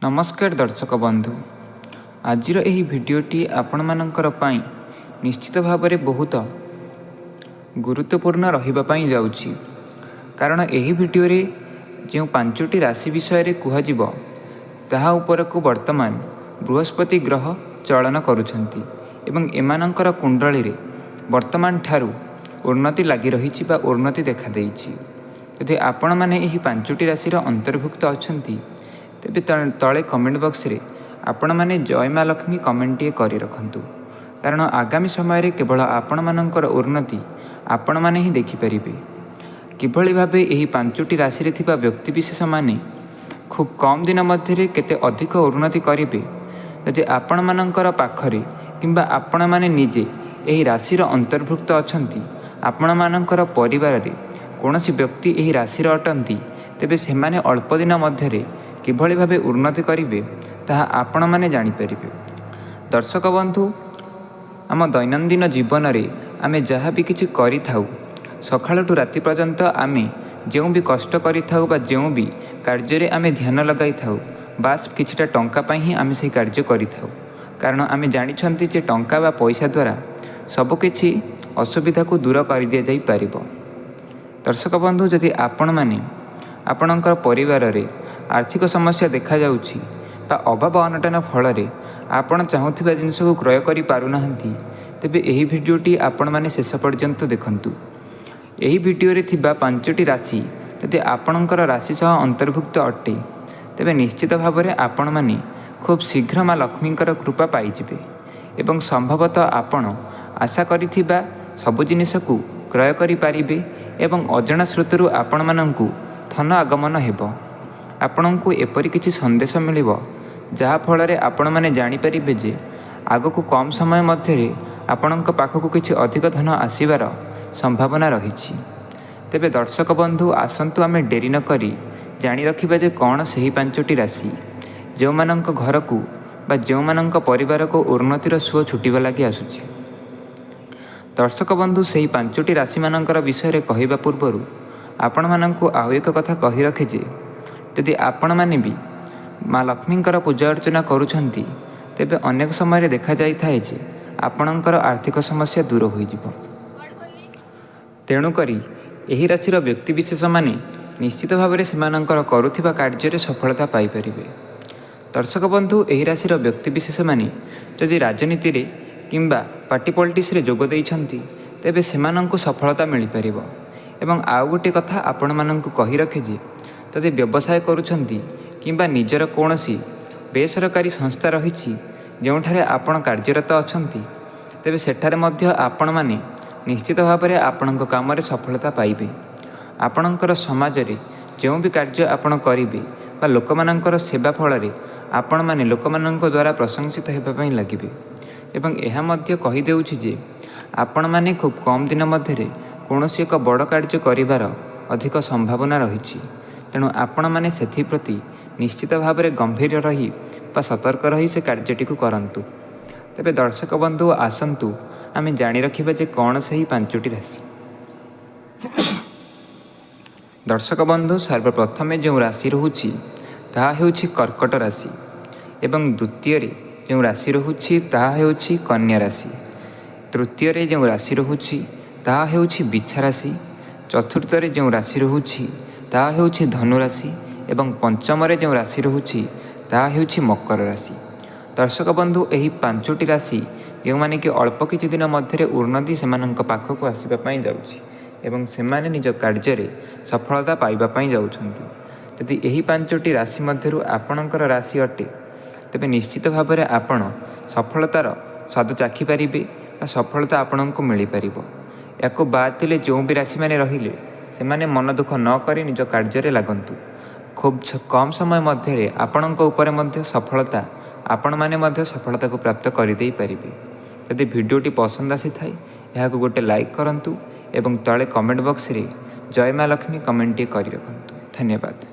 नमस्कार दर्शक बंधु, आजिर एही भिडियोटी आपणमानंकर पाई निश्चित भाव में बहुत गुरुत्वपूर्ण रहिबापाई जाउछि। कारण एही भिडियो रे जो 5टी राशि विषय रे कुहाजिब ताहा उपरकु वर्तमान बृहस्पति ग्रह चलन करुछंती एवं एमानंकर कुंडली रे वर्तमान ठारू उन्नति लागि रहिछि बा उन्नति देखा देइछि। यदि आपण माने एही 5टी राशि रो अंतर्भुक्त अछंती तेबे तले कमेंट बॉक्स रे आपण माने जय माँ लक्ष्मी कमेंट करी रखंतु। कारण आगामी समय रे केवल आपण मानकर उन्नति आपण माने ही देखि परिबे। किभଳି भाबे एही 5टी राशि रे थिबा व्यक्तिविशेष माने खूब कम दिन मध्य केते अधिक उन्नति करिबे यदि आपण मानकर पाखरे किंबा आपण माने निजे एही राशि रो अंतर्भुक्त अछंती। आपण मानकर परिवार रे कोनोसी व्यक्ति एही राशि रो अटंती तेबे सेमाने अल्प दिन मध्य किभଳି भाबे उन्नति करिबे ताहा आपण माने जानि परिबे। दर्शक बंधु, आम दैनंदिन जीवन रे आमे जहाँ भी किछि करि थाउ सकाळटू राति पर्यंत आमे जो भी कष्ट करि थाउ बा जो भी कार्य रे आमे ध्यान लगाई थाउ बास किछिटा टंका पई ही आमे से कार्य करि थाउ। कारण आमे जानि छंती जे टंका बा पैसा द्वारा सब किछि असुविधा को दूर कर दिया जाई परिबो। दर्शक बंधु, जदि आपण माने आपणकर परिवार रे आर्थिक समस्या देखा जाउछि बा अभाव अनटन फल रे आपण चाहुथिबा जिनिस को क्रय करि पारु नाहंती तेबे एही भिडियोटी आपण माने शेष पर्यंत देखंतु। एही भिडियो रे थिबा 5टी राशि यदि आपणकर राशि सह अंतर्भुक्त अटे तेबे निश्चित भाव में आपण माने खूब शीघ्र माँ लक्ष्मींकर कृपा पाइजिबे एवं संभवतः आपण आशा करिथिबा सब जिनिस को क्रय करि पारिबे एवं अजणा स्रोतरु आपण मानंकु धन आगमन हेबो। आपणଙ୍କୁ एपरि किछि संदेश मिलिबो जहा फल रे आपण माने जानि परिबे जे आगकु कम समय मध्यरे आपणଙ୍କ पाखकु किछि अधिक धन आसीबार संभावना रहिछि। तेबे दर्शक बंधु, आसंतु आमे डेरी न करी जानि रखिबा जे कोन सही 5टी राशि जो मानंक घर को बा जो मानंक परिवार को उन्नतिर सुओ छुटिबा लागि आसुछि। दर्शक बंधु, सही 5टी राशि मानंकर विषय रे कहिबा पूर्वरु आपण मानंकु आउ एक कथा कहि रखे जे यदि आपण माने भी माँ लक्ष्मींकर पूजा अर्चना करुछंती तेबे अनेक समय देखा जाई थाए जे आपणकर आर्थिक समस्या दूर होई जिवो। तेणु करी एही राशिर व्यक्तिविशेष माने निश्चित भाव में सेमानंकर करुथिबा कार्य रे सफलता पाई परिबे। दर्शक बंधु, एही राशिर व्यक्तिविशेष माने जदि राजनीति रे किंबा पार्टी पॉलिटिक्स रे जोग देइछंती तेबे सेमानंकु सफलता मिलि परिबो। एवं आउ गोटे कथा आपण मानंकु कहि रखे जे जदि व्यवसाय करुछंती किंबा निजर कोनोसी बेसरकारी संस्था रहिछि जोंठारे आपण कार्यरत अछंती तेबे सेठारे मध्य आपण माने निश्चित भाव में आपणक काम रे सफलता पाइबे। आपणकर समाज रे जो भी कार्य आपण करिबे बा लोकमानंकर सेवा फल रे आपण माने लोकमानंक द्वारा प्रशंसित हेबा पई लागिबे। एवं एहा मध्य कहि देउछि जे आपण माने खूब कम दिन मध्य रे कोनोसी एक बड़ कार्य करिवार अधिक संभावना रहिछि। तेणु आपण माने सेथि प्रति निश्चित भाव में गंभीर रही बा सतर्क रही से कार्यटी को करंतु। तेबे दर्शक बंधु, आसंतु आमे जानि रखिबा जे कोन सही 5टी राशि। दर्शक बंधु, सर्वप्रथमे जो राशि रहुछि ताहा हेउछि कर्कट राशि एवं द्वितीय रे जो राशि रहुछि ताहा हेउछि कन्या राशि। तृतीय रे जो राशि रहुछि ताहा हेउछि बिच्छा राशि। चतुर्थ रे जो राशि रहुछि ताहा हेउछि धनु राशि एवं पंचम रे जो राशि रहुछि ताहा हेउछि मकर राशि। दर्शक बंधु, एही 5टी राशि जो माने कि अल्प किछि दिन मध्य उन्नति सेमानंक पाखकु आसीबा पई जाउछि एवं सेमाने निज कार्य रे सफलता पाइबा पई जाउछंती। यदि एही 5टी राशि मध्यरु आपणकर राशि अटे तेबे निश्चित भाव में आपण सफलतार स्वाद चाखी पारिबे बा सफलता आपणଙ୍କୁ मिलि पारिबो। याको बाद दिले जो भी राशि माने रहिले सेमाने मन दुख न करी निज कार्य रे लागंतु। खूब कम समय मध्य आपणଙ୍କ ऊपर मध्य सफलता आपण माने मध्य सफलता को प्राप्त कर दे पारिबे। यदि भिडियोटी पसंद आसी थाए याको गोटे लाइक करंतु एवं तळे कमेंट बॉक्स रे जय माँ लक्ष्मी कमेंट करी रखंतु। धन्यवाद।